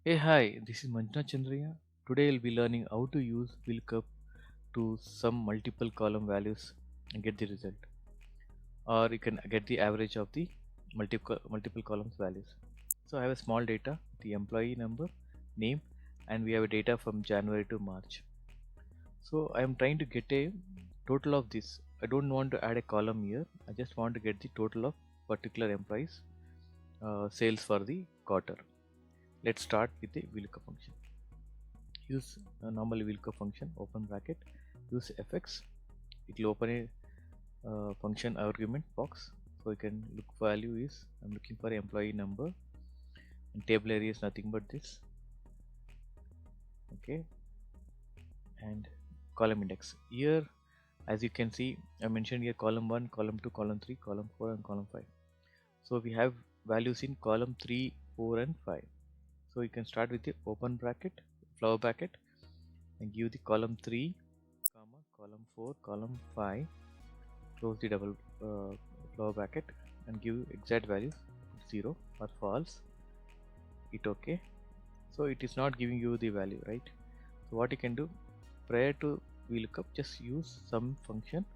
Hey, hi, this is Manjuna Chandriya. Today we'll be learning how to use VLOOKUP to sum multiple column values and get the result. Or you can get the average of the multiple columns values. So I have a small data, the employee number, name, and we have a data from January to March. So I am trying to get a total of this. I don't want to add a column here. I just want to get the total of particular employees sales for the quarter. Let's start with the VLOOKUP function. Use a normal VLOOKUP function, open bracket, use fx. It will open a function argument box, so you can look value is I'm looking for employee number, and table area is nothing but this. Okay, and column index here, as you can see, I mentioned here column 1, column 2, column 3, column 4, and column 5. So we have values in column 3, 4, and 5. So you can start with the open bracket, flower bracket, and give the column 3 comma column 4 column 5, close the double flower bracket, and give exact values 0 or false. Hit OK. So it is not giving you the value, right? So what you can do, prior to VLOOKUP, just use some function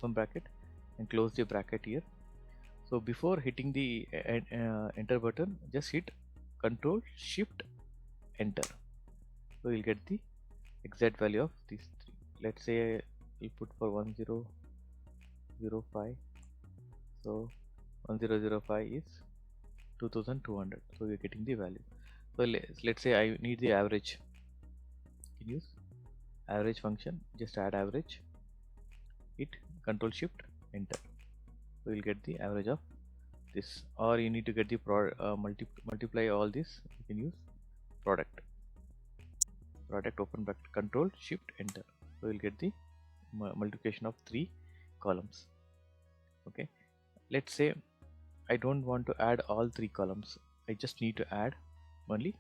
from bracket and close the bracket here. So before hitting the enter button, just hit Control Shift Enter. So you'll get the exact value of these three. Let's say we'll put for 1005. So 1005 is 2200. So you're getting the value. So let's say I need the average. You can use average function. Just add average. Hit Control Shift Enter. So you'll get the average of this. Or you need to get the multiply all this. You can use product. Product, open bracket, Control Shift Enter. So you'll get the multiplication of 3 columns. Okay, let's say I don't want to add all 3 columns. I just need to add only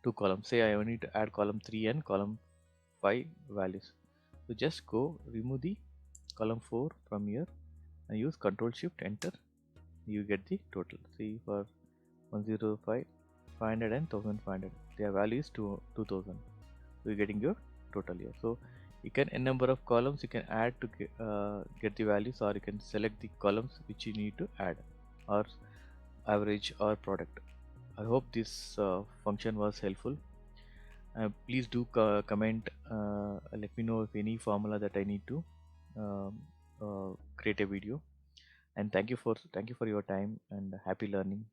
2 columns. Say I only need to add column 3 and column 5 values. So just go remove the column 4 from here and use Control Shift Enter. You get the total. See, for 105, 500 and 1500, their value is 2000. So you're getting your total here. So you can, a number of columns you can add to get the values, or you can select the columns which you need to add, or average or product. I hope this function was helpful. Please do comment, let me know if any formula that I need to create a video. And thank you for your time, and happy learning.